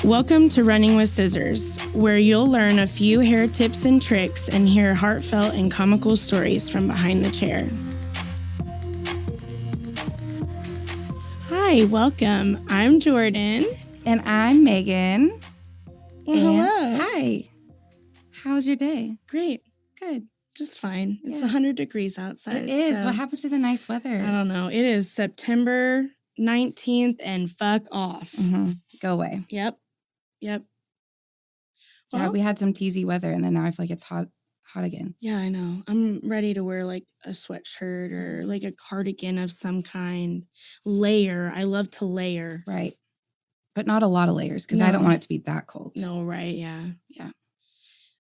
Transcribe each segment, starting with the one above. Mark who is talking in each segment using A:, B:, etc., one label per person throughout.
A: Welcome to Running with Scissors, where you'll learn a few hair tips and tricks and hear heartfelt and comical stories from behind the chair. Hi, welcome. I'm Jordan.
B: And I'm Meagan.
A: Well, hello.
B: Hi. How's your day?
A: Great.
B: Good.
A: Just fine. It's 100 degrees outside.
B: It is.
A: So
B: what happened to the nice weather?
A: I don't know. It is September 19th and fuck off.
B: Mm-hmm. Go away.
A: Yep.
B: Yeah,
A: Well,
B: we had some teasy weather, and then now I feel like it's hot again.
A: Yeah, I know. I'm ready to wear like a sweatshirt or like a cardigan of some kind. Layer. I love to layer.
B: Right. But not a lot of layers because I don't want it to be that cold.
A: No, right. Yeah.
B: Yeah.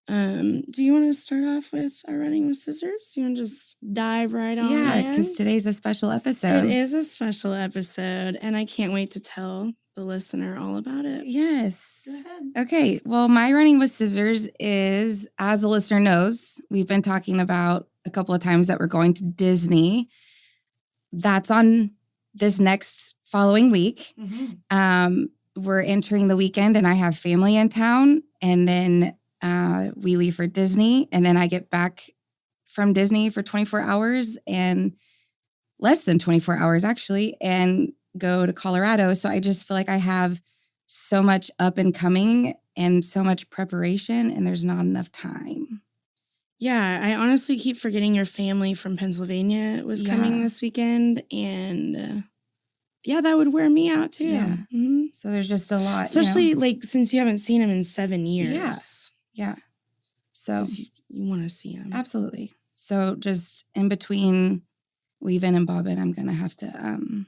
A: Do you want to start off with our running with scissors? You want to just dive right on in?
B: Yeah, because today's a special episode.
A: It is a special episode, and I can't wait to tell the listener all about it.
B: Yes.
A: Go ahead.
B: Okay. Well, my running with scissors is, as the listener knows, we've been talking about a couple of times that we're going to Disney. That's on this next following week.
A: Mm-hmm.
B: We're entering the weekend, and I have family in town, and then we leave for Disney, and then I get back from Disney for 24 hours and less than 24 hours actually, and go to Colorado. So I just feel like I have so much up and coming and so much preparation, and there's not enough time.
A: Yeah, I honestly keep forgetting your family from Pennsylvania was coming this weekend, and yeah, that would wear me out too.
B: Yeah.
A: Mm-hmm.
B: So there's just a lot.
A: Especially like since you haven't seen him in 7 years.
B: Yeah. So
A: you want to see him.
B: Absolutely. So just in between weaving and bobbing, I'm going to have to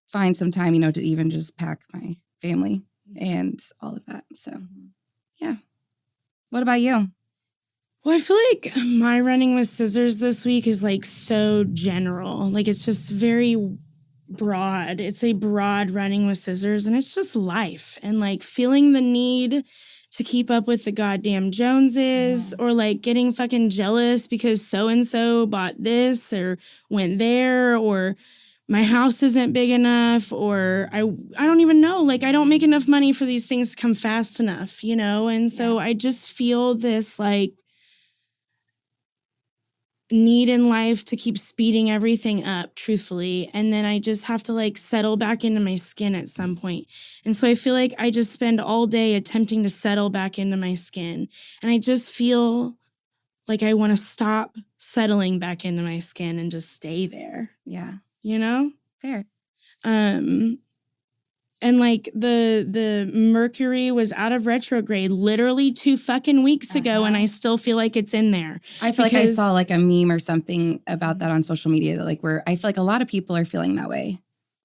B: find some time, to even just pack my family and all of that. So, yeah. What about you?
A: Well, I feel like my running with scissors this week is like so general. Like it's just very broad. It's a broad running with scissors, and it's just life and like feeling the need to keep up with the goddamn Joneses or like getting fucking jealous because so-and-so bought this or went there, or my house isn't big enough, or I don't even know. Like I don't make enough money for these things to come fast enough, And so I just feel this like need in life to keep speeding everything up, truthfully. And then I just have to like settle back into my skin at some point. And so I feel like I just spend all day attempting to settle back into my skin. And I just feel like I want to stop settling back into my skin and just stay there.
B: Yeah.
A: Fair.
B: And
A: like the Mercury was out of retrograde literally 2 fucking weeks ago, and I still feel like it's in there.
B: I feel like I saw like a meme or something about that on social media that like I feel like a lot of people are feeling that way.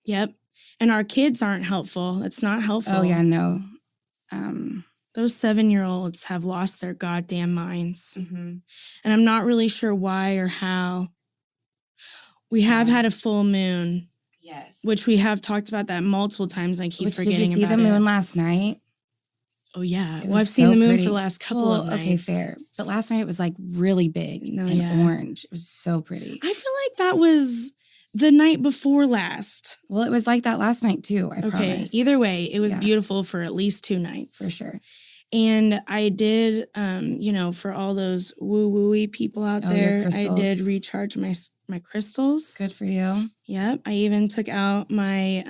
A: Yep. And our kids aren't helpful. It's not helpful.
B: Oh yeah, no.
A: Those 7-year-olds have lost their goddamn minds. Mm-hmm. And I'm not really sure why or how. We have had a full moon.
B: Yes.
A: Which we have talked about that multiple times. I keep forgetting about it.
B: Did you see the moon last night?
A: Oh, yeah. Well, I've seen the moon for the last couple of nights.
B: Okay, fair. But last night it was like really big and orange. It was so pretty.
A: I feel like that was the night before last.
B: Well, it was like that last night too, I promise.
A: Either way, it was beautiful for at least 2 nights.
B: For sure.
A: And I did, for all those woo-woo-y people out there, I did recharge my crystals.
B: Good for you.
A: Yep. I even took out my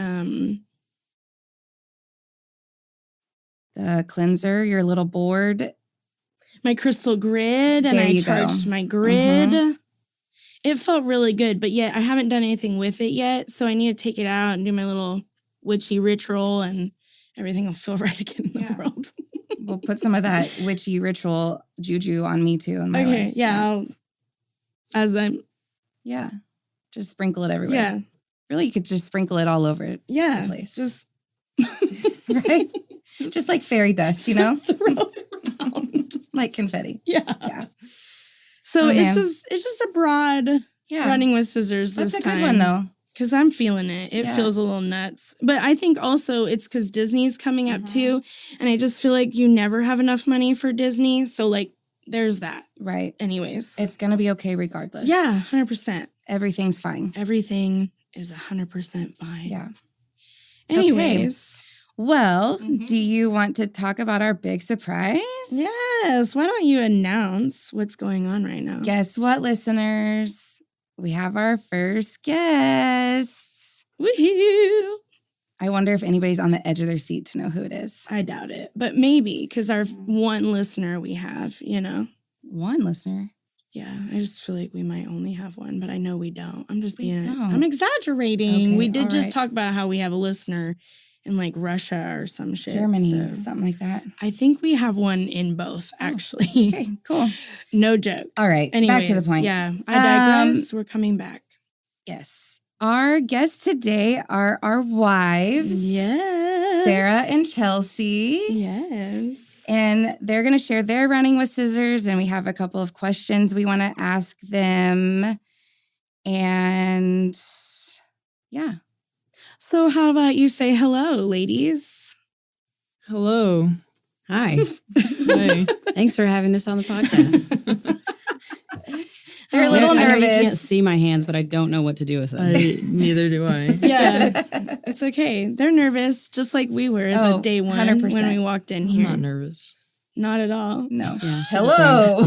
B: the cleanser, your little board.
A: My crystal grid, and I charged my grid. Mm-hmm. It felt really good, but yet I haven't done anything with it yet, so I need to take it out and do my little witchy ritual, and everything will feel right again in the world.
B: We'll put some of that witchy ritual juju on me too in my life.
A: Yeah.
B: Just sprinkle it everywhere.
A: Yeah.
B: Really, you could just sprinkle it all over the place.
A: Just
B: right? Just like fairy dust,
A: throw it around.
B: Like confetti.
A: Yeah. So it's just a broad running with scissors this time.
B: That's a good one though.
A: Because I'm feeling it. It feels a little nuts. But I think also it's because Disney's coming up too. And I just feel like you never have enough money for Disney. So like there's that.
B: Right.
A: Anyways.
B: It's going to be okay regardless.
A: Yeah, 100%.
B: Everything's fine.
A: Everything is 100% fine.
B: Yeah.
A: Anyways.
B: Okay. Well,
A: Mhm.
B: do you want to talk about our big surprise?
A: Yes. Why don't you announce what's going on right now?
B: Guess what, listeners? We have our first guest.
A: Woohoo!
B: I wonder if anybody's on the edge of their seat to know who it is.
A: I doubt it, but maybe because our one listener we have,
B: One listener.
A: Yeah, I just feel like we might only have one, but I know we don't. I'm just
B: We don't.
A: I'm exaggerating.
B: Okay,
A: We did
B: all
A: just
B: right.
A: talk about how we have a listener in like Russia or some shit.
B: Germany,
A: so
B: something like that.
A: I think we have one in both, actually.
B: Okay, cool.
A: No joke.
B: All right,
A: Anyways,
B: back to the point.
A: Yeah, I digress. We're coming back.
B: Yes. Our guests today are our wives,
A: Yes.
B: Sarah and Chelsea.
A: Yes.
B: And they're going to share their running with scissors. And we have a couple of questions we want to ask them. And yeah.
A: So how about you say hello, ladies?
C: Hello.
D: Hi.
C: Hey.
D: Thanks for having us on the podcast.
B: They're a little
D: I know
B: nervous.
D: you can't see my hands, but I don't know what to do with them.
C: Neither do I.
A: Yeah, it's okay. They're nervous, just like we were the day one
B: 100%.
A: when we walked in
C: I'm
A: here.
C: not nervous.
A: Not at all.
B: No.
D: Yeah, she's
B: Hello.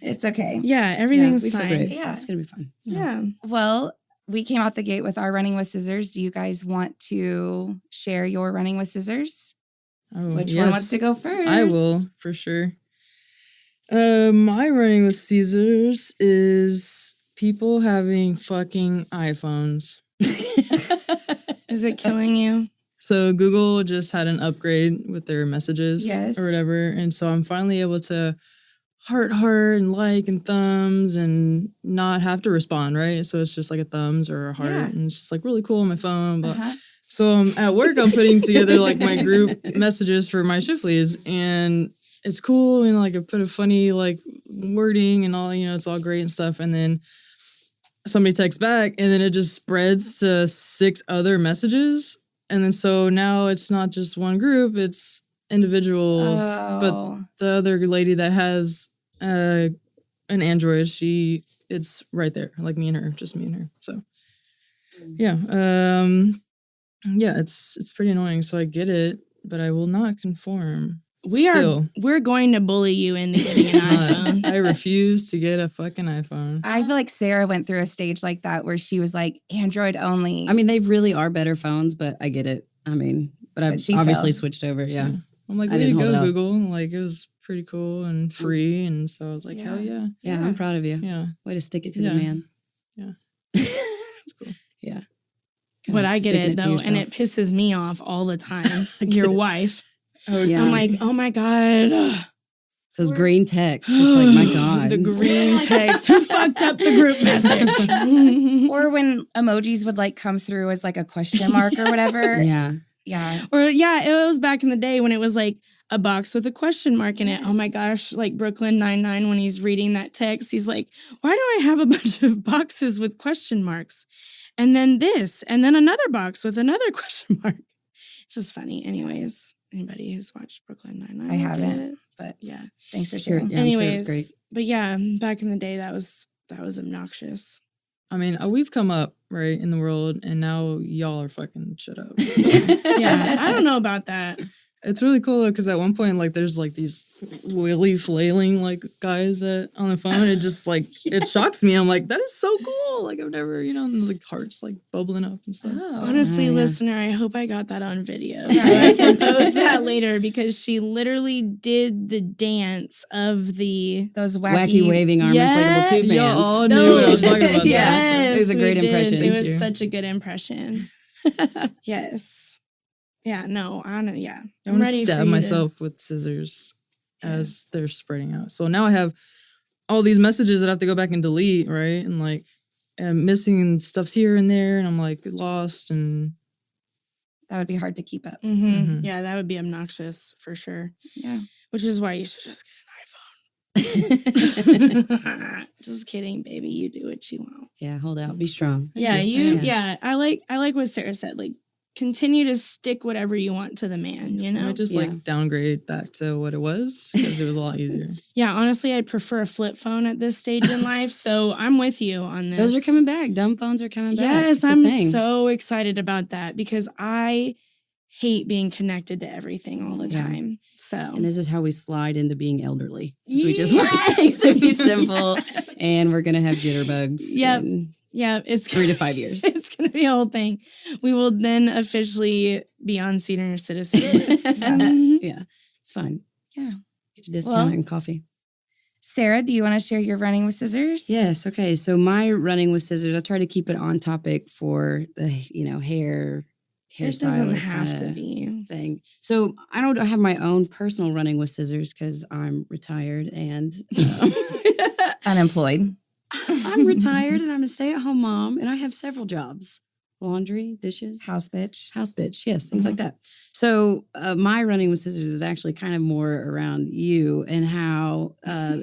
B: It's okay.
A: Yeah, everything's
D: we feel
A: fine.
D: great.
B: Yeah.
D: It's gonna be fun.
A: Yeah.
B: Well, we came out the gate with our running with scissors. Do you guys want to share your running with scissors?
C: Oh,
B: Which
C: yes.
B: one wants to go first?
C: I will, for sure. My running with Caesars is people having fucking iPhones.
A: Is it killing you?
C: So Google just had an upgrade with their messages
B: Yes.
C: or whatever. And so I'm finally able to heart and like and thumbs and not have to respond, right? So it's just like a thumbs or a heart.
B: Yeah.
C: And it's just like really cool on my phone. But
B: Uh-huh.
C: So at work, I'm putting together like my group messages for my shift leads, and it's cool. And like I put a funny like wording and all, it's all great and stuff. And then somebody texts back, and then it just spreads to 6 other messages. And then so now it's not just one group; it's individuals. But
B: Oh.
C: the other lady that has an Android, it's right there, like me and her, just me and her. So yeah. Yeah, it's pretty annoying. So I get it, but I will not conform.
A: We're going to bully you into getting an iPhone.
C: I refuse to get a fucking iPhone.
B: I feel like Sarah went through a stage like that where she was like, Android only.
D: I mean, they really are better phones, but I get it. I mean, but I've
B: she
D: obviously
B: failed.
D: switched over. Yeah.
C: I'm like,
D: I
C: way to
D: didn't hold
C: go,
D: out.
C: Google. Like, it was pretty cool and free. And so I was like,
B: Yeah.
C: hell yeah.
D: Yeah,
B: Yeah.
D: I'm proud of you.
C: Yeah.
D: Way to stick it to
C: Yeah.
D: the man.
C: Yeah.
D: It's
C: cool.
D: Yeah.
A: But I get
D: Sticking
A: it
D: to
A: though, and it
D: yourself.
A: pisses me off all the time.
D: get
A: Your
D: it.
A: wife.
C: Oh,
D: Yeah.
A: I'm like, oh my God.
D: Those green texts. It's like, my God.
A: The green text. Who fucked up the group message?
B: or when emojis would like come through as like a question mark or whatever.
D: Yeah.
B: Yeah.
A: Or yeah, it was back in the day when it was like a box with a question mark in it. Oh my
B: Yes.
A: gosh, like Brooklyn Nine-Nine, when he's reading that text, he's like, why do I have a bunch of boxes with question marks? And then this, and then another box with another question mark. It's just funny. Anyways, anybody who's watched Brooklyn Nine-Nine,
B: I
A: will
B: haven't,
A: get it.
B: but
A: Yeah.
B: thanks for
D: Sure.
B: sharing.
D: Yeah, I'm sure it
A: Anyways,
D: was great.
A: but yeah, back in the day, that was obnoxious.
C: I mean, we've come up, right, in the world, and now y'all are fucking shut up.
A: Yeah, I don't know about that.
C: It's really cool because at one point, like, there's like these willy flailing like guys on the phone. It just like it shocks me. I'm like, that is so cool. Like I've never, and there's like hearts like bubbling up and stuff.
B: Oh.
A: Honestly,
D: yeah.
A: listener, I hope I got that on video so I can post that later because she literally did the dance of the.
B: Those
D: Wacky waving arm
A: Yeah.
D: inflatable tube bands.
C: Y'all all knew what I was talking about.
A: Yes,
D: It was a
A: we
D: great
A: did.
D: impression.
A: It
D: Thank
A: was
C: you.
A: such a good impression. Yes. Yeah. No. I know. Yeah.
C: I'm gonna
A: ready for
C: stab
A: you to-
C: myself with scissors as they're spreading out. So now I have all these messages that I have to go back and delete, right? And like I'm missing stuff's here and there, and I'm like lost and
B: That would be hard to keep up.
C: Mhm.
A: Yeah, that would be obnoxious for sure.
B: Yeah.
A: Which is why you should just get an iPhone. Just kidding, baby. You do what you want.
D: Yeah, hold out. Be strong.
A: Yeah,
C: you.
A: you.
C: Yeah.
A: Yeah, I like what Sarah said. Like, continue to stick whatever you want to the man, you know?
C: I just
D: Yeah.
C: like downgrade back to what it was because it was a lot easier.
A: Yeah, honestly, I'd prefer a flip phone at this stage in life. So I'm with you on this.
D: Those are coming back. Dumb phones are coming back.
A: Yes,
D: It's a
A: I'm
D: thing.
A: so excited about that because I hate being connected to everything all the
D: Yeah.
A: time. So
D: And this is how we slide into being elderly. So we just
A: Yes!
D: want things to be simple, and we're gonna have jitterbugs.
A: Yep.
D: in
A: yeah, it's
D: 3 to 5 years.
A: It's gonna be a whole thing. We will then officially be on senior citizen lists.
D: Yeah, it's fine.
B: Yeah.
D: Get a discount
B: Well-
D: and coffee.
B: Sarah, do you want to share your running with scissors?
D: Yes. Okay. So my running with scissors, I try to keep it on topic for the hair
A: It doesn't
D: hairstylist
A: have to
D: kinda
A: be.
D: thing. So I don't have my own personal running with scissors because I'm retired and
B: Unemployed.
D: I'm retired and I'm a stay-at-home mom and I have several jobs: laundry, dishes,
B: House bitch.
D: house bitch, yes, things like that. So my running with scissors is actually kind of more around you and how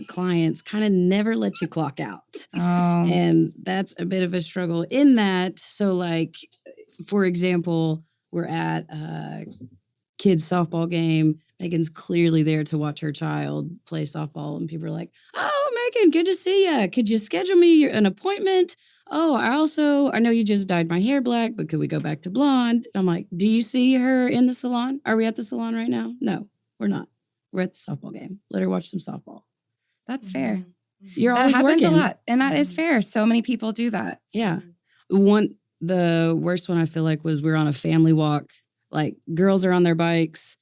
D: clients kind of never let you clock out.
B: Oh.
D: And that's a bit of a struggle in that. So like, for example, we're at a kids softball game. Megan's clearly there to watch her child play softball. And people are like, oh, Megan, good to see you. Could you schedule me an appointment? Oh, I know you just dyed my hair black, but could we go back to blonde? And I'm like, do you see her in the salon? Are we at the salon right now? No, we're not. We're at the softball game. Let her watch some softball.
B: That's fair.
D: You're
B: That
D: always
B: happens
D: working.
B: a lot. And that is fair. So many people do that.
D: Yeah. The worst one I feel like was we're on a family walk. Like girls are on their bikes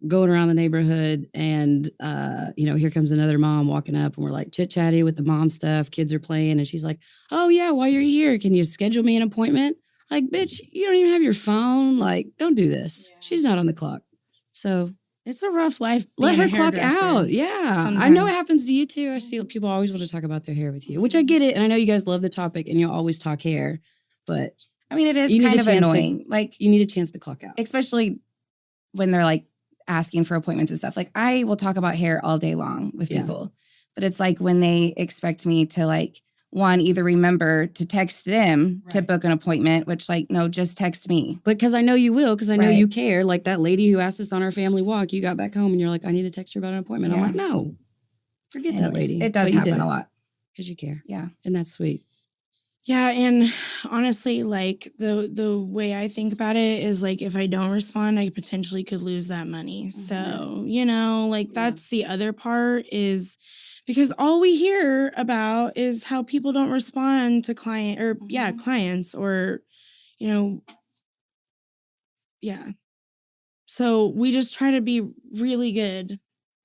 D: going around the neighborhood and here comes another mom walking up and we're like chit-chatty with the mom stuff. Kids are playing and she's like, oh yeah, while you're here, can you schedule me an appointment? Like, bitch, you don't even have your phone. Like, don't do this. She's not on the clock. So
A: It's a rough life.
D: let
A: being
D: her
A: a
D: clock
A: hairdresser.
D: out. Yeah. I know it
A: sometimes.
D: happens to you too. I see people always want to talk about their hair with you, which I get it. And I know you guys love the topic and you'll always talk hair, but
B: I mean, it is
D: You need
B: kind
D: a
B: of
D: chance to-
B: annoying. Like,
D: you need a chance to clock out.
B: especially when they're like asking for appointments and stuff. Like, I will talk about hair all day long with
D: Yeah.
B: people, but it's like when they expect me to like either remember to text them to
D: Right.
B: book an appointment, which like, no, just text me.
D: Because I know you will, because I know
B: Right.
D: you care. Like that lady who asked us on our family walk, you got back home and you're like, I need to text her about an appointment. I'm
B: Yeah.
D: like, no, forget that
B: Anyways,
D: lady.
B: It does happen a lot.
D: Because you care.
B: Yeah.
D: And that's sweet.
A: Yeah, and honestly, like the way I think about it is like if I don't respond, I potentially could lose that money. So, like
D: Yeah.
A: that's the other part is because all we hear about is how people don't respond to clients or yeah. So we just try to be really good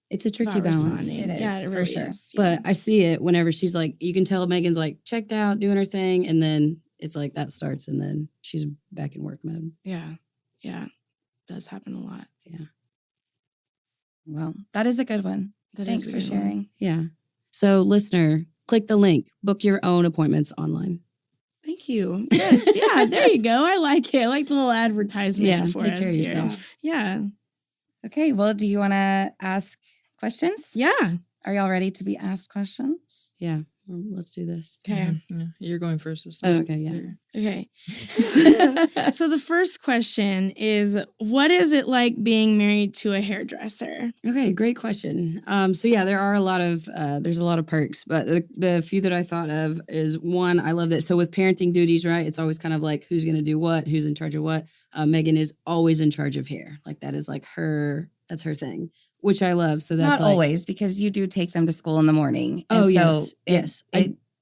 D: It's a tricky
A: about
D: balance.
A: responding.
B: It
A: Yeah,
B: is,
A: it
B: for
A: really
B: sure.
A: is.
D: But I see it whenever she's like, you can tell Megan's like checked out, doing her thing. And then it's like that starts and then she's back in work mode.
A: yeah. It does happen a lot.
B: Well, that is a good one.
A: That
B: Thanks
A: is
B: for
A: a good one.
B: sharing.
D: Yeah. So listener, click the link, book your own appointments online.
A: Thank you. Yes, yeah, there you go. I like it. I like the little advertisement
D: Yeah,
A: for
D: take
A: us
D: care of
A: here.
D: yourself.
A: Yeah.
B: Okay. Well, do you want to ask questions?
A: Yeah.
B: Are y'all ready to be asked questions?
D: Yeah. Let's do this.
A: Okay.
C: Yeah, you're going first this
D: Oh,
C: time.
D: okay, yeah.
A: Okay. So the first question is, what is it like being married to a hairdresser?
D: Okay, great question. So yeah, there are there's a lot of perks, but the few that I thought of is one, I love that. So with parenting duties, right, it's always kind of like who's going to do what, who's in charge of what. Megan is always in charge of hair. Like that is like that's her thing, which I love. So that's
B: Not
D: like,
B: always, because you do take them to school in the morning.
D: Oh,
B: so
D: yes,
B: it-
D: yes.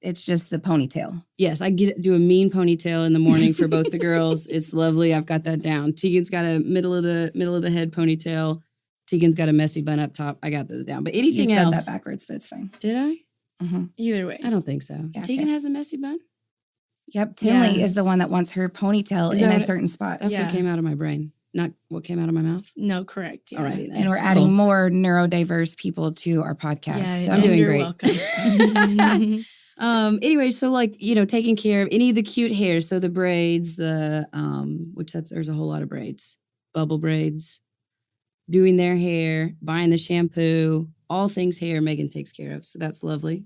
B: it's just the ponytail.
D: Yes, I do a mean ponytail in the morning for both the girls. It's lovely. I've got that down. Tegan's got a middle of the head ponytail. Tegan's got a messy bun up top. I got those down. But
B: You
D: anything
B: said
D: else?
B: that backwards, but it's fine.
D: Did I?
B: Mm-hmm.
A: Either way.
D: I don't think so.
B: Yeah,
D: Tegan
B: okay.
D: has a messy bun.
B: Yep. Tinley
A: Yeah.
B: is the one that wants her ponytail
D: Is
B: in
D: that
B: a
D: what-
B: certain spot.
D: That's
A: Yeah.
D: what came out of my brain, not what came out of my mouth.
A: No, correct. Yeah.
D: Alrighty then.
B: And we're
D: Cool.
B: adding more neurodiverse people to our podcast.
A: Yeah,
B: so
D: I'm doing
A: you're
D: great.
A: welcome.
D: Anyway, so like, taking care of any of the cute hair. So the braids, there's a whole lot of braids, bubble braids, doing their hair, buying the shampoo, all things hair Megan takes care of. So that's lovely.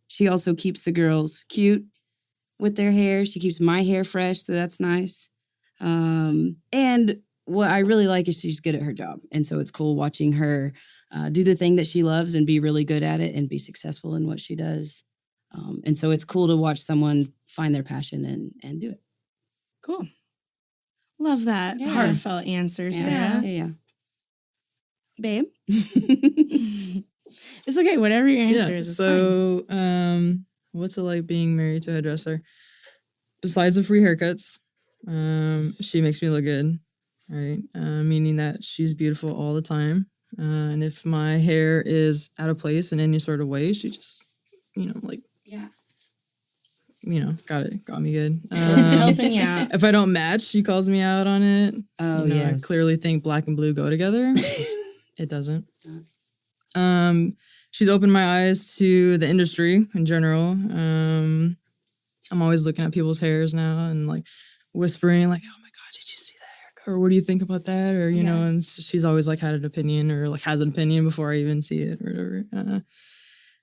D: She also keeps the girls cute with their hair. She keeps my hair fresh. So that's nice. And what I really like is she's good at her job. And so it's cool watching her do the thing that she loves and be really good at it and be successful in what she does. And so it's cool to watch someone find their passion and do it.
A: Cool. Love that
B: Yeah.
A: heartfelt answer, Sarah.
D: Yeah.
A: Babe? It's okay, whatever your answer is. It's fine.
C: So, what's it like being married to a hairdresser? Besides the free haircuts, she makes me look good, right? Meaning that she's beautiful all the time. And if my hair is out of place in any sort of way, she just,
B: Yeah.
C: got me good.
A: Helping you out.
C: If I don't match, she calls me out on it.
D: Oh,
C: I
D: yes.
C: clearly think black and blue go together. It doesn't. She's opened my eyes to the industry in general. I'm always looking at people's hairs now and like whispering like, oh my God, did you see that haircut? Or what do you think about that? Or, you know, and she's always like had an opinion or like has an opinion before I even see it or whatever.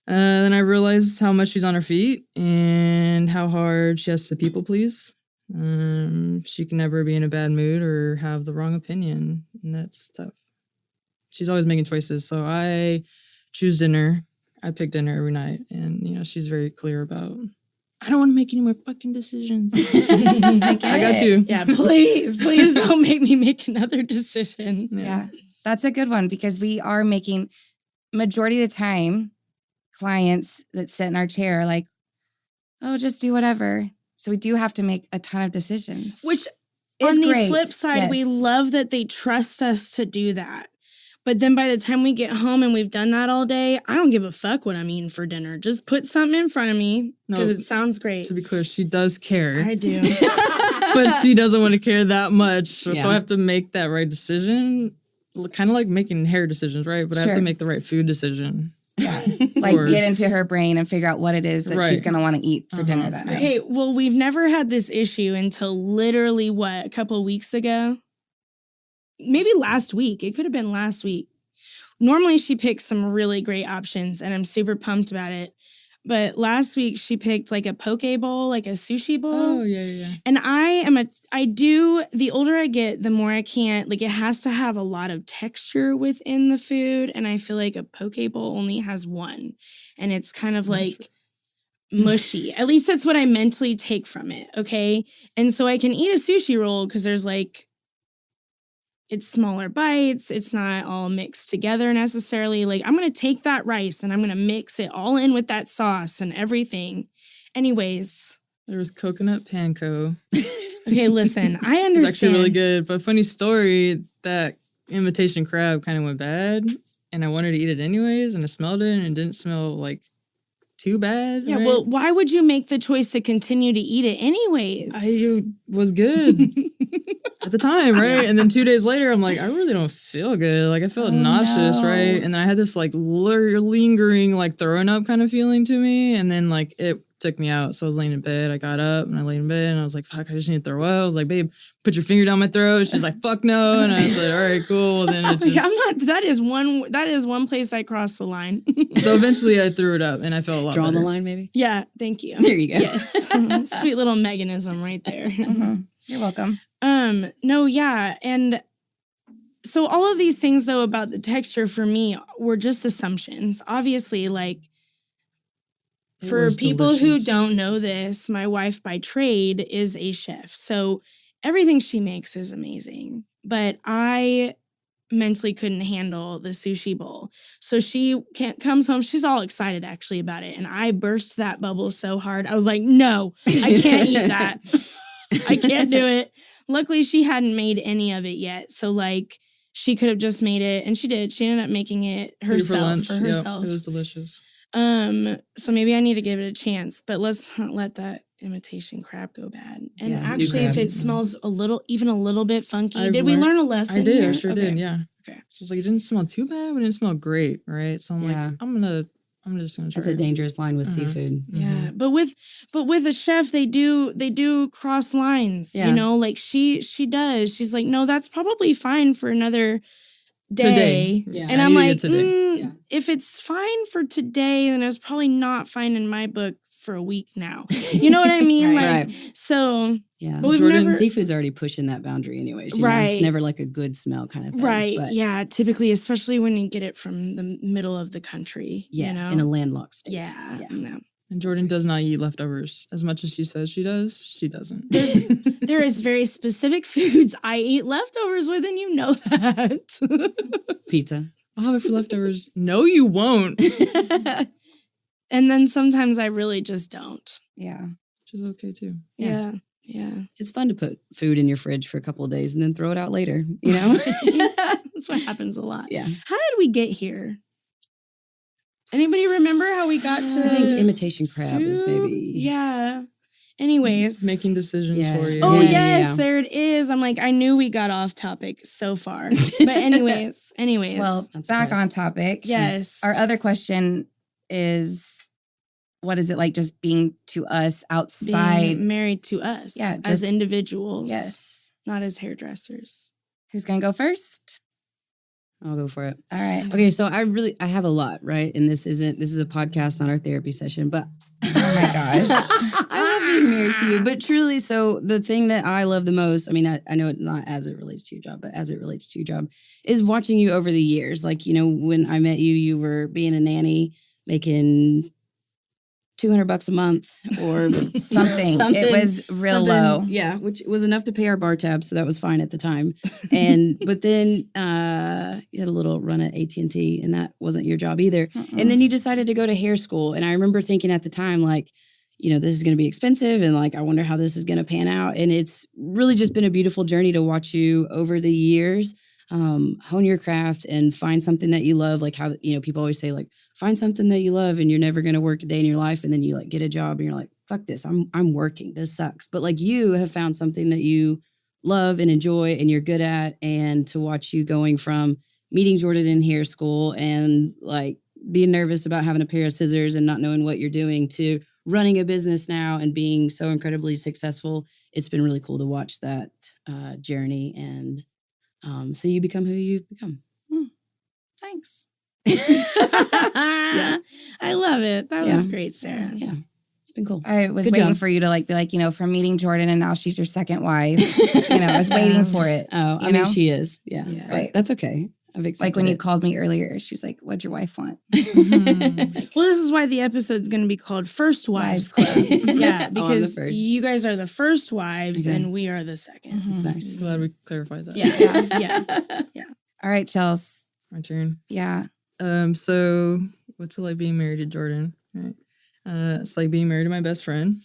C: Then I realized how much she's on her feet and how hard she has to people please. She can never be in a bad mood or have the wrong opinion. And that's tough. She's always making choices. So I choose dinner. I pick dinner every night. And, she's very clear about, I don't want to make any more fucking decisions. I got you.
A: Yeah, please don't make me make another decision.
B: Yeah. That's a good one because we are making, majority of the time, clients that sit in our chair are like, oh, just do whatever. So we do have to make a ton of decisions.
A: Which,
B: is
A: on the
B: great.
A: flip side, we
B: Yes.
A: love that they trust us to do that. But then by the time we get home and we've done that all day, I don't give a fuck what I'm eating for dinner. Just put something in front of me because it sounds great.
C: To be clear, she does care.
A: I do.
C: But she doesn't want to care that much. So
D: Yeah.
C: I have to make that right decision. Kind of like making hair decisions, right? But I have
B: Sure.
C: to make the right food decision.
B: Yeah. Like
C: Or-
B: get into her brain and figure out what it is that
C: Right.
B: she's going to want to eat for dinner that night.
A: Okay, well, we've never had this issue until literally, a couple of weeks ago? Maybe last week. It could have been last week. Normally, she picks some really great options, and I'm super pumped about it. But last week, she picked like a poke bowl, like a sushi bowl.
C: Oh, yeah.
A: And the older I get, the more I can't, like it has to have a lot of texture within the food. And I feel like a poke bowl only has one. And it's kind of like mushy. At least that's what I mentally take from it. Okay. And so I can eat a sushi roll because there's like, it's smaller bites. It's not all mixed together necessarily. Like I'm going to take that rice and I'm going to mix it all in with that sauce and everything. Anyways.
C: There was coconut panko.
A: Okay, listen, I understand.
C: It's actually really good. But funny story, that imitation crab kind of went bad. And I wanted to eat it anyways. And I smelled it and it didn't smell like too bad.
A: Yeah,
C: right?
A: well, why would you make the choice to continue to eat it anyways?
C: I was good at the time, right? And then 2 days later, I'm like, I really don't feel good. Like I felt nauseous,
B: no.
C: right? And then I had this like lingering, like throwing up kind of feeling to me. And then like it took me out. So I was laying in bed. I got up and I laid in bed and I was like, fuck, I just need to throw up. I was like, babe, put your finger down my throat. She's like, fuck no. And I was like, all right, cool. Well, then it just...
A: I'm not. That is one place I crossed the line.
C: So eventually I threw it up and I felt a lot
D: Draw
C: better.
D: the line, maybe?
A: Yeah, thank you.
D: There you go.
A: Yes, sweet little mechanism right there.
B: Mhm. You're welcome.
A: No, yeah, and so all of these things though about the texture for me were just assumptions. Obviously, like.
C: It
A: For
C: was
A: people who
C: delicious.
A: don't know this, my wife by trade is a chef. So everything she makes is amazing. But I mentally couldn't handle the sushi bowl. So she comes home. She's all excited actually about it. And I burst that bubble so hard. I was like, no, I can't eat that. I can't do it. Luckily, she hadn't made any of it yet. So like she could have just made it. And she did. She ended up making it
C: Took it
A: herself for
C: Yep,
A: herself.
C: it was delicious.
A: So maybe I need to give it a chance, but let's not let that imitation crab go bad. And
D: Yeah, new
A: actually, if
D: crab.
A: it smells even a little bit funky,
C: I've
A: did we
C: learned-
A: learn a lesson?
C: I did.
A: here?
C: I sure
A: Okay.
C: did. Yeah.
A: Okay.
C: So it's like it didn't smell too bad, but it didn't smell great, right? So I'm
D: Yeah.
C: like, I'm just gonna try.
D: That's a
C: it.
D: dangerous line with
C: Uh-huh.
D: seafood.
A: Yeah, but with a chef, they do cross lines.
D: Yeah.
A: You know, like she does. She's like, no, that's probably fine for another day.
C: Today.
D: Yeah.
A: And
C: I
A: I'm
C: needed
A: like,
C: it today.
D: Yeah.
A: if it's fine for today, then it's probably not fine in my book for a week now. You know what I mean?
B: Right.
A: Like So,
D: Yeah.
A: but we've
C: Jordan,
A: never,
D: Seafood's already pushing that boundary anyways. You know?
A: Right.
D: It's never like a good smell kind of thing.
A: right.
D: But
A: Yeah. Typically, especially when you get it from the middle of the country,
D: yeah,
A: you know?
D: in a landlocked state.
A: yeah.
D: Yeah.
A: No.
C: And Jordan does not eat leftovers. As much as she says she does, she doesn't.
A: There is very specific foods I eat leftovers with, and you know that.
D: Pizza.
C: I'll have it for leftovers. No, you won't.
A: And then sometimes I really just don't.
B: Yeah.
C: Which is okay too.
A: Yeah. Yeah.
D: It's fun to put food in your fridge for a couple of days and then throw it out later, you know?
A: That's what happens a lot.
D: Yeah.
A: How did we get here? Anybody remember how we got to
D: I think imitation crab is
A: food?
D: maybe.
A: Yeah. Anyways.
C: Making decisions
D: Yeah.
C: for you.
A: Oh,
D: Yeah,
A: yes,
D: yeah.
A: there it is. I'm like, I knew we got off topic so far. But anyways.
B: Well,
D: That's
B: back
D: surprised.
B: on topic.
A: Yes.
B: Our other question is, what is it like just being to us outside?
A: Being married to us
B: Yeah,
A: as
B: just-
A: individuals.
B: Yes.
A: Not as hairdressers.
B: Who's going to go first?
D: I'll go for it.
B: All right.
D: Okay, so I have a lot, right? And this is a podcast, not our therapy session, but
B: Oh my gosh.
D: I love being married to you. But truly, so the thing that I love the most, I mean, I know it not as it relates to your job, but as it relates to your job, is watching you over the years. Like, you know, when I met you, you were being a nanny, making $200 a month or
B: Something. It was real low.
D: Yeah, which was enough to pay our bar tab, so that was fine at the time. But then you had a little run at AT&T, and that wasn't your job either. And then you decided to go to hair school, and I remember thinking at the time, like, you know, this is going to be expensive, and like, I wonder how this is going to pan out. And it's really just been a beautiful journey to watch you over the years hone your craft and find something that you love. Like how, you know, people always say like, find something that you love and you're never going to work a day in your life. And then you like get a job and you're like, fuck this, I'm working. This sucks. But like you have found something that you love and enjoy and you're good at. And to watch you going from meeting Jordan in hair school and like being nervous about having a pair of scissors and not knowing what you're doing to running a business now and being so incredibly successful. It's been really cool to watch that journey and so you become who you've become.
B: Thanks.
A: Yeah. I love it. That was great, Sarah.
D: Yeah. It's been cool.
B: I was
D: Good
B: waiting
D: job.
B: for you to like be like, you know, from meeting Jordan and now she's your second wife. You know, I was waiting for it.
D: Oh, I
B: You
D: mean,
B: know?
D: she is. Yeah.
A: Yeah.
D: But that's okay. I've accepted
B: Like when you
D: it.
B: called me earlier, she was like, what'd your wife want?
A: Well, this is why the episode's going to be called First Wives Club. Yeah,
D: the
A: because
D: first.
A: you guys are the first wives
D: Okay.
A: and we are the second.
D: It's nice.
C: Glad we clarified that.
A: Yeah.
B: All right, Chels.
C: My turn.
B: Yeah.
C: So what's it like being married to Jordan? Right. It's like being married to my best friend.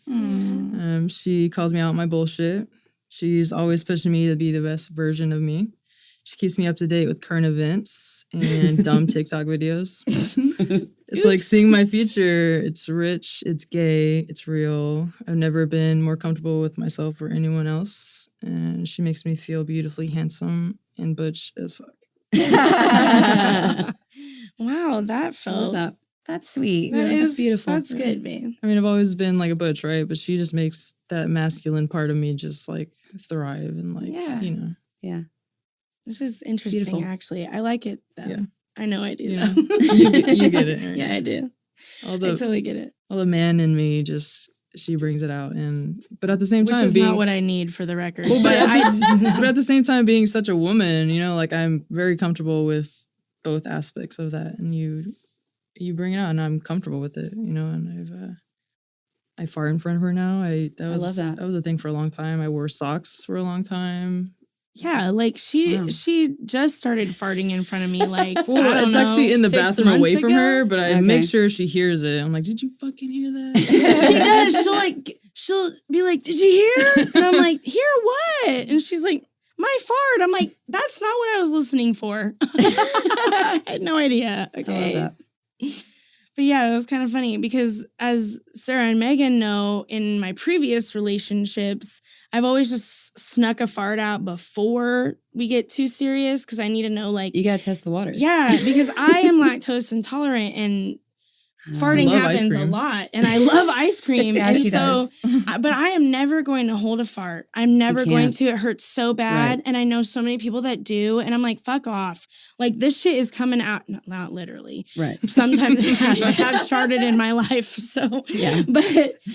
C: She calls me out on my bullshit. She's always pushing me to be the best version of me. She keeps me up to date with current events and dumb TikTok videos. It's like seeing my future. It's rich, it's gay, it's real. I've never been more comfortable with myself or anyone else. And she makes me feel beautifully handsome and butch as fuck.
A: Wow, that
D: I love
A: felt
D: that.
B: That's sweet.
A: that
D: That's
A: is
D: beautiful.
A: That's good, babe.
C: I mean, I've always been like a butch, right? But she just makes that masculine part of me just like thrive and like,
B: Yeah.
C: you know.
D: Yeah.
A: This is interesting,
D: beautiful.
A: actually. I like it, though.
C: Yeah.
A: I know I do.
C: You know,
A: though.
C: you get it. Right?
A: Yeah, I do.
C: All
A: I
C: the
A: totally get it.
C: all the man in me just she brings it out, and but at the same
A: Which
C: time
A: is
C: being
A: not what I need for the record.
C: well,
A: but
C: but at the same time being such a woman, you know, like I'm very comfortable with both aspects of that, and you bring it out, and I'm comfortable with it, you know, and I fart in front of her now. I
D: love that.
C: That was a thing for a long time. I wore socks for a long time.
A: yeah, like she
D: Wow.
A: just started farting in front of me like I
C: Well,
A: don't
C: it's
A: know,
C: actually in the
A: 6
C: bathroom
A: months
C: away from
A: ago.
C: her, but I
D: Okay.
C: make sure she hears it. I'm like, did you fucking hear that?
A: She does. She'll be like, "Did you hear?" And I'm like, "Hear what?" And she's like, "My fart." I'm like, "That's not what I was listening for." I had no idea.
D: I
A: Okay.
D: love
A: But yeah, it was kind of funny because as Sarah and Megan know, in my previous relationships, I've always just snuck a fart out before we get too serious because I need to know, like,
D: that. You got to test the waters.
A: yeah, because I am lactose intolerant and farting
C: love ice
A: happens a
C: cream.
A: lot. And I love ice cream.
B: Yeah,
A: and
B: she
A: so,
B: does.
A: but I am never going to hold a fart. I'm never going
D: can't.
A: to. It hurts so bad.
D: Right.
A: And I know so many people that do. And I'm like, fuck off. Like, this shit is coming out. Not literally.
D: Right.
A: Sometimes it has. I have started in my life. So,
D: Yeah.
A: but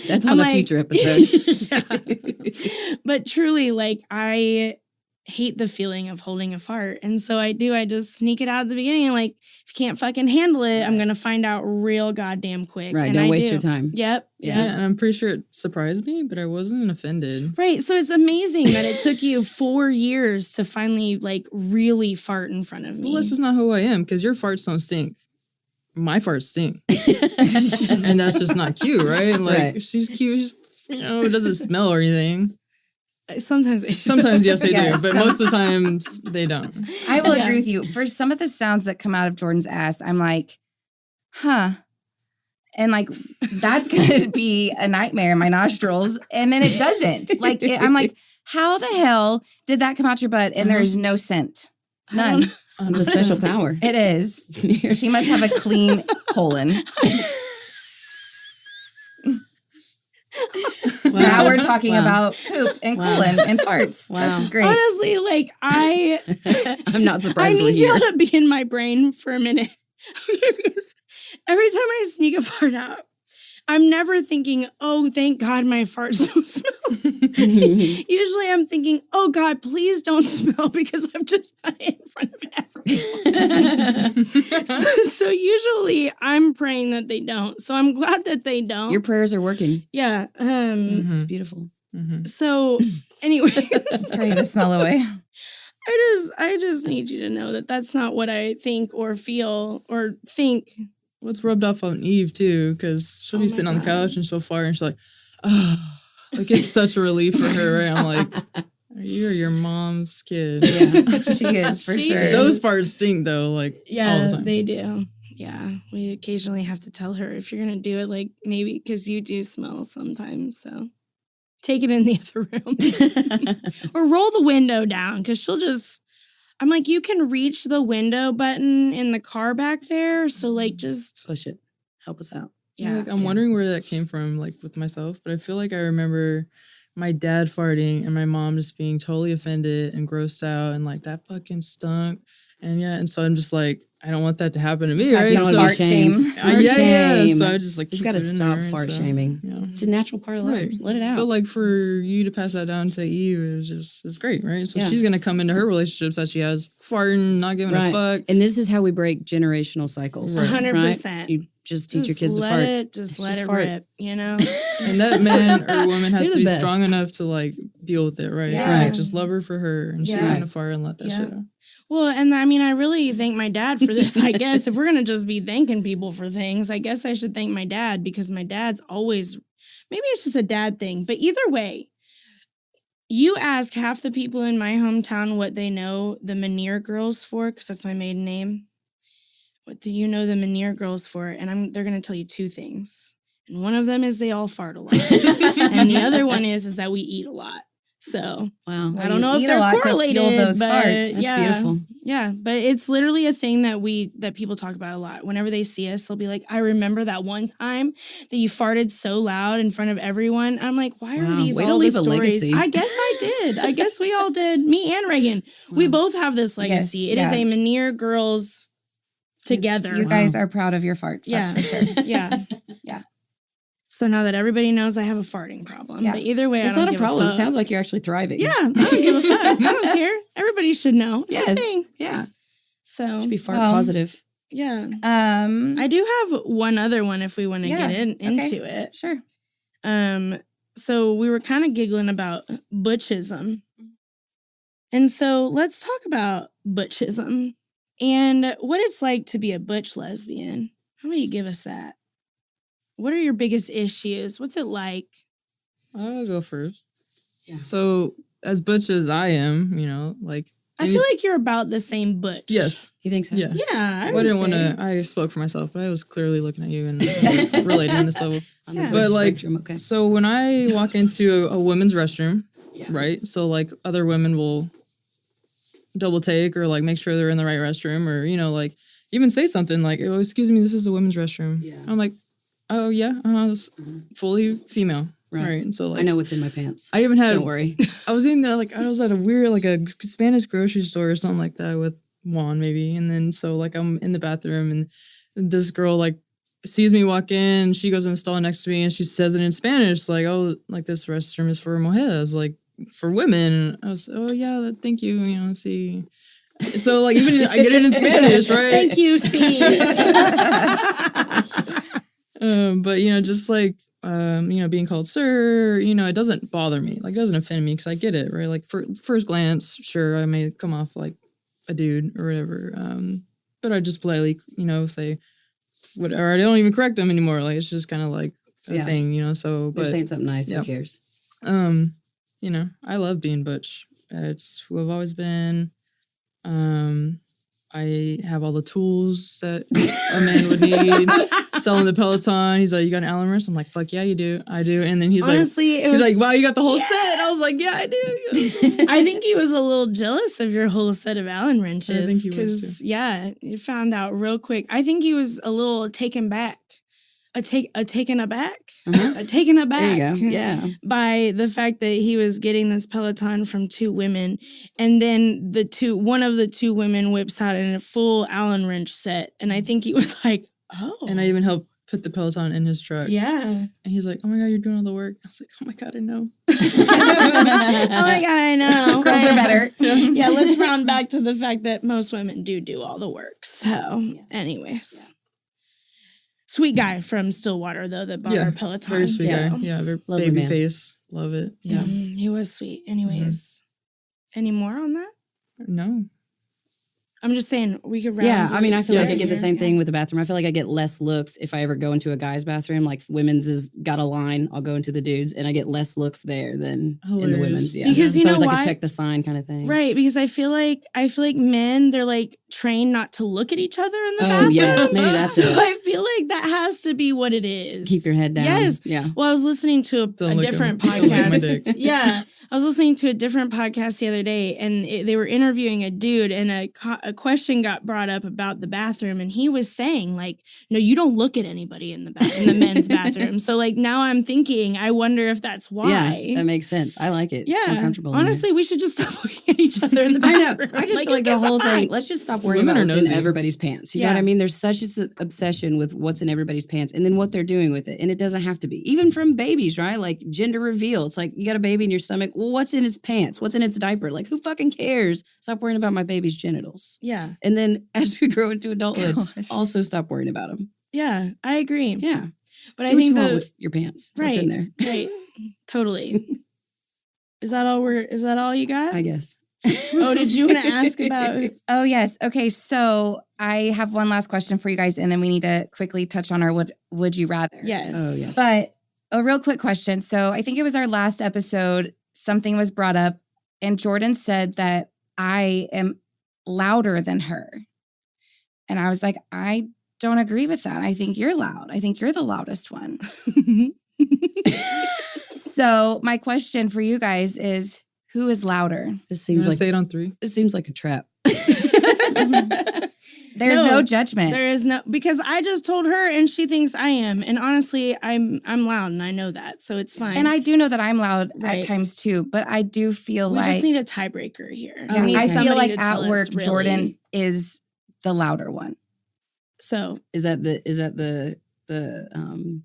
D: That's on
A: I'm
D: the
A: like-
D: future episode.
A: yeah. But truly, like, I hate the feeling of holding a fart. And so I just sneak it out at the beginning. Like, if you can't fucking handle it, I'm going to find out real goddamn quick.
D: Right.
A: And
D: Don't
A: I
D: waste
A: do.
D: your time.
A: Yep.
C: Yeah, and I'm pretty sure it surprised me, but I wasn't offended.
A: Right. So it's amazing that it took you 4 years to finally, like, really fart in front of me.
C: Well, that's just not who I am, because your farts don't stink. My farts stink. And that's just not cute, right? Like,
D: Right.
C: she's cute. She's, it doesn't smell or anything.
A: Sometimes
C: Yes, they
B: Yes.
C: do. But most of the times, they don't.
B: I will
A: Yeah.
B: agree with you. For some of the sounds that come out of Jordan's ass, I'm like, huh. And like, that's going to be a nightmare in my nostrils. And then it doesn't. Like, I'm like, how the hell did that come out your butt? And there's no scent. None.
D: It's a special power.
B: It is. She must have a clean colon. Now we're talking
D: Wow.
B: about poop and
D: Wow.
B: colon and farts.
D: Wow.
B: This is great.
A: Honestly, like,
D: I'm not
A: I
D: surprised we're
A: need
D: here.
A: you to be in my brain for a minute. Because every time I sneak a fart out, I'm never thinking, oh, thank God my farts don't smell. Usually I'm thinking, oh God, please don't smell because I've just done it in front of everyone. so usually I'm praying that they don't. So I'm glad that they don't.
D: Your prayers are working.
A: Yeah.
D: It's beautiful.
A: So anyway,
B: Sorry to smell away.
A: I just need you to know that that's not what I think or feel or think.
C: What's rubbed off on Eve, too, because she'll
A: Oh
C: be
A: my
C: sitting on the
A: God.
C: couch and she'll fart and she's like, oh, like it's such a relief for her, right? I'm like, you're your mom's kid.
B: Yeah, she is for
A: She
B: sure.
A: is.
C: Those farts stink, though, like all the
A: Yeah,
C: time.
A: they do. Yeah, we occasionally have to tell her if you're gonna do it, like maybe because you do smell sometimes. So take it in the other room or roll the window down because she'll just. I'm like, you can reach the window button in the car back there, so like just
D: Push it. Help us out.
C: Yeah,
A: yeah.
C: like, I'm wondering where that came from, like with myself, but I feel like I remember my dad farting and my mom just being totally offended and grossed out and like that fucking stunk. And yeah, and so I'm just like, I don't want that to happen to me, right?
D: Don't
C: So,
D: be
B: fart shame.
D: shamed.
C: yeah,
D: Fart
C: yeah.
D: shame.
C: So I just like
D: You've
C: keep
D: got to
C: it in
D: stop
C: there, and
D: fart
C: so,
D: shaming.
C: Yeah.
D: It's a natural part of life.
C: Right.
D: Let it out.
C: But like for you to pass that down to Eve is great, right? So
D: Yeah.
C: she's gonna come into her relationships that she has farting, not giving
D: Right.
C: a fuck.
D: And this is how we break generational cycles.
C: Right.
A: 100%.
D: You just teach your
A: Just
D: kids to
A: let
D: fart.
A: it, just let
D: Just
A: it
D: fart.
A: rip, you know.
C: And that man or woman has
D: You're
C: to
D: the
C: be
D: best.
C: strong enough to like deal with it, right?
A: Yeah.
C: Like, just love her for her, and she's
A: Yeah.
C: gonna fart and let that
A: Yeah.
C: shit out.
A: Well, and I mean, I really thank my dad for this, I guess. If we're going to just be thanking people for things, I guess I should thank my dad because my dad's always, maybe it's just a dad thing, but either way, you ask half the people in my hometown what they know the Manier girls for, because that's my maiden name. What do you know the Manier girls for? And they're going to tell you two things. And one of them is they all fart a lot. And the other one is that we eat a lot. So
D: Wow.
A: I don't know if
B: eat a
A: they're
B: lot to
A: correlated,
B: fuel those
A: but
B: farts.
D: That's
A: yeah,
D: beautiful.
A: yeah. But it's literally a thing that people talk about a lot. Whenever they see us, they'll be like, "I remember that one time that you farted so loud in front of everyone." I'm like, "Why are
D: Wow,
A: these
D: way to
A: all
D: leave
A: these
D: a
A: stories?"
D: legacy.
A: I guess I did. I guess we all did. Me and Reagan, we both have this legacy.
B: Yes,
A: It is
B: yeah.
A: a Manier girls together.
B: You guys are proud of your farts.
A: yeah,
B: That's for sure.
A: yeah,
B: Yeah.
A: So now that everybody knows I have a farting problem,
B: Yeah.
A: but either way,
D: It's
A: I don't
D: not a
A: give
D: problem.
A: fuck.
D: Sounds like you're actually thriving.
A: Yeah, I don't give a fuck. I don't care. Everybody should know. It's a
D: Yes.
A: thing.
D: Yeah.
A: So
D: Should be fart
B: Well,
D: positive.
A: yeah.
B: Um,
A: I do have one other one if we want to
B: Yeah,
A: get
B: okay.
A: into it.
B: sure.
A: So we were kind of giggling about butchism. And so let's talk about butchism and what it's like to be a butch lesbian. How about you give us that? What are your biggest issues? What's it like?
C: I'll go first.
D: Yeah.
C: So as butch as I am, like
A: I feel like you're about the same butch.
C: yes,
D: You think so?
C: yeah.
A: Yeah.
C: I
A: would
C: didn't want
A: say.
C: to. I spoke for myself, but I was clearly looking at you and relating on this level.
D: On
A: Yeah.
D: the
C: But
D: butch
C: like,
D: spectrum, okay.
C: so when I walk into a women's restroom,
D: Yeah.
C: right? So like other women will double take or like make sure they're in the right restroom or like even say something like, "Oh, excuse me, this is the women's restroom."
D: Yeah.
C: I'm like, "Oh yeah, it's fully female."
D: Right.
C: And so like
D: I know what's in my pants.
C: I even had
D: Don't worry.
C: I was in there like I was at a weird like a Spanish grocery store or something like that with Juan maybe, and then so like I'm in the bathroom and this girl like sees me walk in, she goes in the stall next to me and she says it in Spanish like, "Oh, like this restroom is for mujeres," like for women. I was, oh yeah, thank you. You know, see. So like even I get it in Spanish, right?
A: Thank you, see.
C: But you know, just like you know, being called sir, you know, it doesn't bother me. Like, it doesn't offend me because I get it, right? Like, for first glance, sure, I may come off like a dude or whatever. But I just politely, you know, say whatever. I don't even correct them anymore. Like, it's just kind of like a thing, you know. So,
D: They're
C: but
D: saying something nice. Who cares?
C: You know, I love being butch. It's who I've always been. I have all the tools that a man would need. Selling the Peloton. He's like, you got an Allen wrench? I'm like, fuck yeah, you do. I do. And then he's
A: Honestly,
C: like, wow, you got the whole set. I was like, yeah, I do.
A: I think he was a little jealous of your whole set of Allen wrenches.
C: I think he was too.
A: Yeah, you found out real quick. I think he was a little taken back. Taken aback. Taken aback.
D: There you go. Yeah.
A: By the fact that he was getting this Peloton from two women, and then one of the two women whips out in a full Allen wrench set, and I think he was like, oh.
C: And I even helped put the Peloton in his truck.
A: Yeah.
C: And he's like, oh my God, you're doing all the work. I was like, oh my God, I know.
A: Oh my God, I know.
B: Girls are better.
A: Yeah, let's round back to the fact that most women do all the work. So, anyways. Sweet guy from Stillwater, though, that bought our Peloton.
C: Very sweet guy. Yeah, very
D: Lovely
C: baby
D: man.
C: face. Love it. Yeah.
A: He was sweet. Anyways. Any more on that?
C: No.
A: I'm just saying we could round.
D: Yeah, I mean, I feel like I
C: Yes.
D: get the same thing with the bathroom. I feel like I get less looks if I ever go into a guy's bathroom. Like, women's has got a line, I'll go into the dudes, and I get less looks there than in the
C: Hilarious.
D: women's. Yeah,
A: Because you
D: it's
A: know
D: always like
A: why?
D: a check the sign kind of thing.
A: Right, because I feel like men, they're like trained not to look at each other in the
D: Oh
A: bathroom.
D: yes, maybe that's
A: So
D: it.
A: I feel like that has to be what it is.
D: Keep your head down.
A: Yes.
D: Yeah.
A: Well, I was listening to a
C: Don't look at
A: different
C: me. Don't look at my
A: podcast.
C: dick.
A: Yeah, I was listening to a different podcast the other day, and they were interviewing a dude, and a question got brought up about the bathroom, and he was saying like, "No, you don't look at anybody in the men's bathroom." So like now I'm thinking, I wonder if that's why.
D: Yeah, that makes sense. I like it. It's more
A: Yeah,
D: comfortable. in there.
A: honestly, we should just stop looking at each other in the
D: I know.
A: bathroom.
D: I just feel like
A: it
D: the
A: gives a
D: whole thing.
A: fuck.
D: Let's just stop worrying
C: Women
D: about
C: are
D: what's in
C: nosy.
D: everybody's pants. You know
A: Yeah.
D: what I mean? There's such an obsession with what's in everybody's pants and then what they're doing with it. And it doesn't have to be. Even from babies, right? Like gender reveal. It's like you got a baby in your stomach. Well, what's in its pants? What's in its diaper? Like, who fucking cares? Stop worrying about my baby's genitals.
A: Yeah,
D: And then as we grow into adulthood,
B: Gosh.
D: also stop worrying about them.
A: yeah, I agree.
D: Yeah.
A: But
D: Do
A: I
D: what
A: think
D: you want with your pants. What's
A: right,
D: in there?
A: right, totally. Is that all you got?
D: I guess.
A: Oh, did you want to ask about?
B: Oh, yes. Okay. So I have one last question for you guys, and then we need to quickly touch on our would you rather.
A: Yes.
D: Oh, yes.
B: But a real quick question. So I think it was our last episode, something was brought up, and Jordan said that I am louder than her. And I was like, I don't agree with that. I think you're loud. I think you're the loudest one. So my question for you guys is, who is louder?
D: This
C: You
D: seems
C: want to
D: like
C: say it on 3?
D: this seems like a trap.
B: There's no judgment.
A: There is no, because I just told her and she thinks I am. And honestly, I'm loud and I know that. So it's fine.
B: And I do know that I'm loud
A: Right.
B: at times too, but I do feel
A: we
B: like
A: just need a tiebreaker here.
B: yeah,
A: We need
B: I feel
A: somebody
B: like
A: to
B: at
A: tell us
B: work
A: really.
B: Jordan is the louder one.
A: So
D: Is that the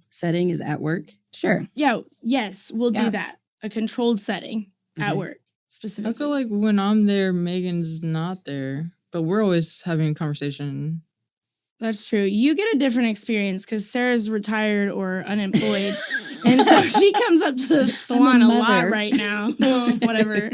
D: setting is at work?
B: Sure.
A: yeah, yes, we'll
B: Yeah.
A: do that. A controlled setting at
D: Okay.
A: work specifically.
C: I feel like when I'm there, Megan's not there, but we're always having a conversation.
A: That's true. You get a different experience because Sarah's retired or unemployed. And so she comes up to the salon a lot
D: mother.
A: right now. Whatever.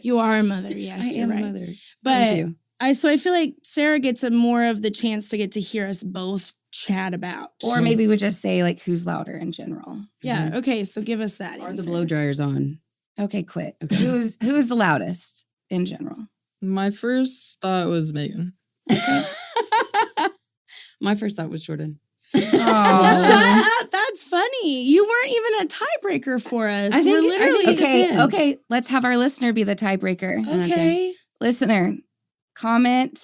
A: You are a mother. Yes,
D: I
A: you're
D: am
A: right.
D: a mother.
A: But
D: Thank you.
A: I feel like Sarah gets a more of the chance to get to hear us both chat about.
B: Or maybe we just say like who's louder in general.
A: Yeah. Okay. So give us that.
D: Are the
A: answer.
D: blow dryers on?
B: Okay, quick.
D: Okay.
B: Who's the loudest in general?
C: My first thought was Megan.
D: My first thought was Jordan.
A: Shut
B: Oh.
A: up. That's funny. You weren't even a tiebreaker for us.
D: I think-
A: We're
D: I
A: literally
D: think-
B: Okay,
D: depends.
B: okay. Let's have our listener be the tiebreaker.
A: okay.
B: Listener, comment,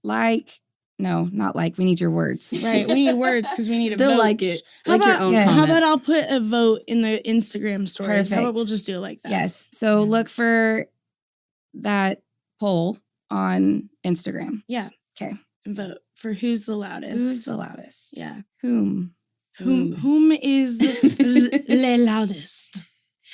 B: not like. We need your words.
A: Right. We need words because we need
D: Still
A: a vote.
D: like it.
A: How
D: Like your
A: about,
D: own
B: Yes.
A: how
D: comment.
A: about I'll put a vote in the Instagram stories? How
B: Perfect.
A: about we'll just do it like that?
B: Yes. So look for that poll on Instagram.
A: And vote for who's the loudest.
B: Who's the loudest?
A: Yeah.
B: Whom?
A: Whom is le loudest?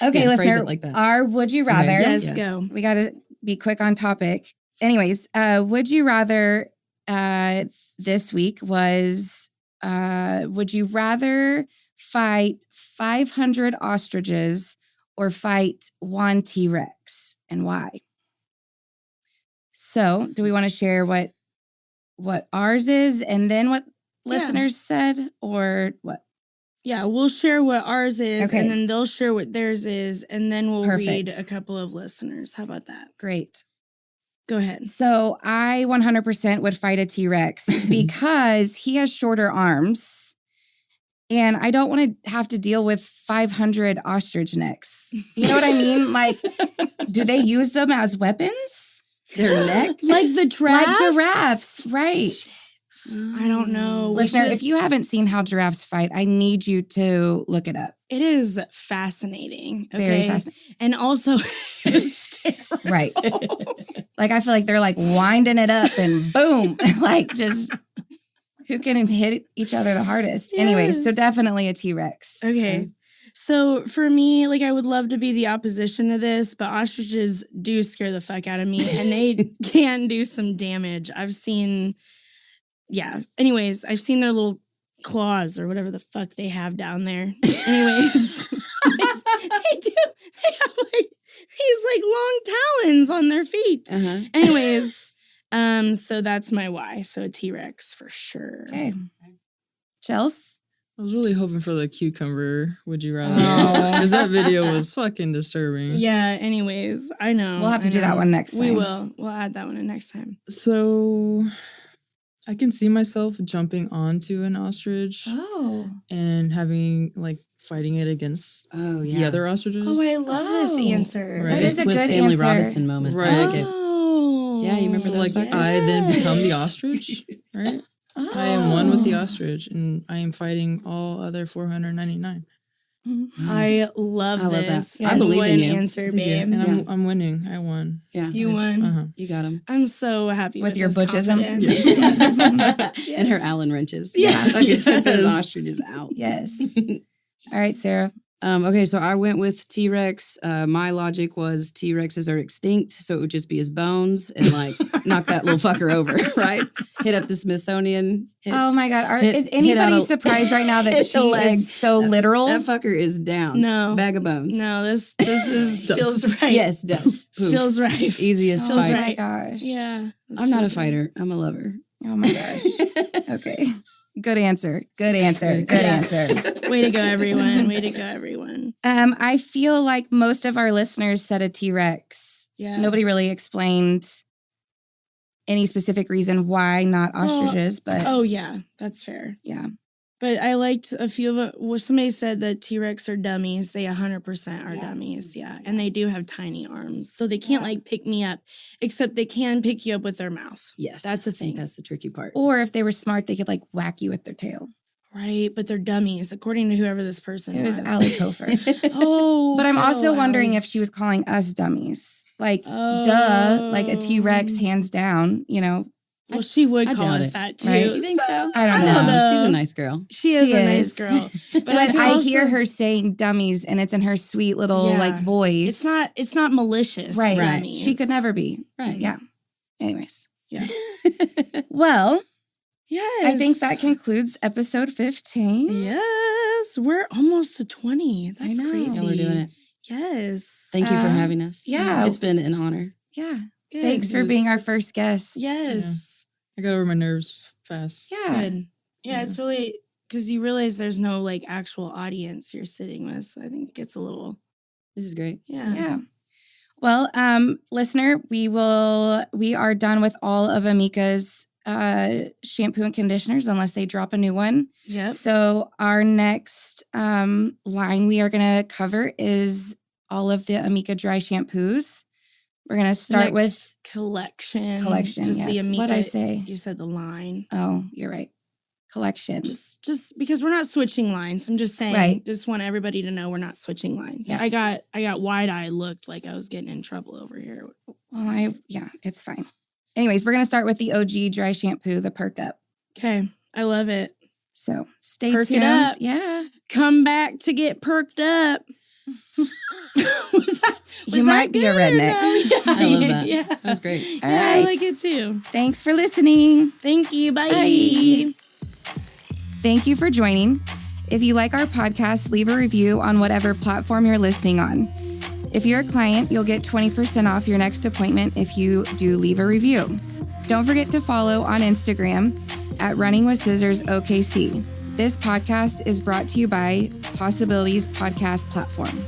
B: Okay,
D: Yeah, phrase
B: listener,
D: it like that.
B: our would you rather?
A: Yes,
D: Yes.
A: go.
B: We got to be quick on topic. Anyways, would you rather this week was would you rather fight 500 ostriches or fight one T-Rex, and why? So, do we want to share what ours is and then what listeners said, or what?
A: Yeah, we'll share what ours is,
B: Okay.
A: and then they'll share what theirs is, and then we'll read
B: Perfect.
A: a couple of listeners. How about that?
B: Great.
A: Go ahead.
B: So, I 100% would fight a T-Rex because he has shorter arms. And I don't want to have to deal with 500 ostrich necks. You know what I mean? Like, do they use them as weapons?
D: Their neck?
A: Like the giraffes?
B: Like giraffes, right.
A: I don't know. We
B: Listener,
A: should-
B: if you haven't seen how giraffes fight, I need you to look it up.
A: It is fascinating. Okay?
B: Very fascinating.
A: And also hysterical.
B: Right. Like, I feel like they're like winding it up and boom, like just who can hit each other the hardest. Anyway, so
A: Yes.
B: definitely a T-Rex.
A: Okay. So for me, like I would love to be the opposition to this, but ostriches do scare the fuck out of me and they can do some damage. I've seen, anyways, I've seen their little claws or whatever the fuck they have down there. Anyways, they do. They have like these like long talons on their feet.
D: Uh-huh.
A: Anyways, so that's my why. So a T-Rex for sure.
B: Okay. Chels?
C: I was really hoping for the cucumber. Would you rather?
B: Oh.
C: Because that video was fucking disturbing.
A: Yeah, anyways, I know.
B: We'll have to
A: I
B: do that
A: know.
B: one next
A: We
B: time.
A: will. We'll add that one in next time.
C: So I can see myself jumping onto an ostrich
B: Oh.
C: and having like fighting it against
D: Oh, yeah.
C: the other ostriches.
A: Oh, I love this
B: Oh.
A: answer.
C: Right.
B: That is a
D: Swiss
B: good
D: Family
B: answer.
D: Robinson moment.
C: Right.
D: I like it.
A: Oh.
D: Yeah, you remember
C: So,
D: those
C: like
D: fuckers?
C: I then become the ostrich, right? I am one with the ostrich, and I am fighting all other 499.
A: I love
D: I love that.
A: this.
B: I believe
A: what
D: in
A: an
D: you.
A: answer,
C: Thank you.
A: babe.
C: And I'm winning. I won.
D: Yeah.
A: You won.
C: Uh-huh.
D: You got him.
A: I'm so happy
B: With
A: with
B: your
A: this
B: butchism?
A: confidence.
D: And her Allen wrenches.
A: Yeah.
D: Fucking took those
C: Yes.
D: ostriches out.
B: Yes. All right, Sarah.
D: Okay, so I went with T-Rex. My logic was T-Rexes are extinct, so it would just be his bones and like knock that little fucker over, right? Hit up the Smithsonian.
B: Oh my God.
D: hit-
B: Is
D: hit
B: anybody
D: out a-
B: surprised right now that
D: hit
B: she
D: a leg.
B: is so literal?
D: That fucker is down.
A: No.
D: Bag of bones.
A: No, this is
C: Dust.
A: feels right.
D: Yes, dust. Poof.
A: Feels right.
D: Easiest
A: feels
B: Oh
D: fight.
B: my
A: right.
B: gosh.
A: Yeah. this
D: I'm not a
A: feels right.
D: fighter. I'm a lover.
B: Oh my gosh. Okay. Good answer. Good answer. Good
A: Yeah.
B: answer.
A: Way to go, everyone. Way to go, everyone.
B: I feel like most of our listeners said a T-Rex.
A: Yeah.
B: Nobody really explained any specific reason why not ostriches, but
A: Oh, yeah. That's fair.
B: yeah.
A: But I liked a few of it. Well, somebody said that T-Rex are dummies. They 100% are
B: Yeah.
A: dummies. Yeah. And they do have tiny arms. So they can't like pick me up, except they can pick you up with their mouth.
D: Yes.
A: That's the
D: I think
A: thing.
D: that's the tricky part.
B: Or if they were smart, they could like whack you with their tail.
A: Right. But they're dummies, according to whoever this person
B: It was
A: was.
B: Allie Kofer.
A: Oh.
B: But I'm also
A: oh,
B: wondering
A: Allie.
B: if she was calling us dummies. Like,
A: Oh.
B: duh, like a T-Rex, hands down, you know.
A: Well, she would
D: I
A: call
D: doubt
A: us
D: it.
A: that too.
B: Right.
D: You think so?
B: I don't
A: I
B: know.
A: know.
D: She's a nice girl.
A: She is
B: She
A: a nice
B: is.
A: girl.
B: But
A: can
B: I
A: also-
B: hear her saying dummies, and it's in her sweet little
A: Yeah.
B: like voice.
A: It's not malicious.
B: Right.
D: Right.
A: dummies.
B: She could never be.
D: Right.
B: Yeah. Anyways.
A: Yeah.
B: Well,
A: Yes.
B: I think that concludes episode 15.
A: Yes. We're almost to 20. That's
B: know.
A: crazy.
D: Yeah, we're doing it.
A: Yes.
D: Thank you for
B: Uh,
D: having us.
B: yeah.
D: It's been an honor.
B: Yeah.
A: Good.
B: Thanks for being our first guest.
A: Yes.
C: I got over my nerves fast.
B: Yeah.
A: Good. Yeah, it's really because you realize there's no like actual audience you're sitting with. So I think it gets a little
D: This is great.
B: Yeah. Well, listener, we are done with all of Amika's shampoo and conditioners unless they drop a new one.
A: Yep.
B: So our next line we are going to cover is all of the Amika dry shampoos. We're going to start with
A: collection.
B: collection.
A: 'cause
B: Yes.
A: the Amika,
B: What'd I say?
A: You said the line.
B: Oh, you're right. Collection.
A: Just because we're not switching lines. I'm just saying.
B: Right.
A: Just want everybody to know we're not switching lines.
B: Yeah.
A: I got wide eye looked like I was getting in trouble over here.
B: Well, it's fine. Anyways, we're going to start with the OG dry shampoo, the Perk Up.
A: Okay. I love it.
B: So stay
A: Perk it
B: tuned.
A: up.
B: Yeah.
A: Come back to get perked up.
B: You might be a redneck.
D: I love that.
A: Yeah.
D: That was great.
B: All
A: Yeah, I
B: right.
A: like it too.
B: Thanks for listening.
A: Thank you. Bye.
B: Bye. Thank you for joining. If you like our podcast, leave a review on whatever platform you're listening on. If you're a client, you'll get 20% off your next appointment if you do leave a review. Don't forget to follow on Instagram at Running with Scissors OKC. This podcast is brought to you by Possibilities Podcast Platform.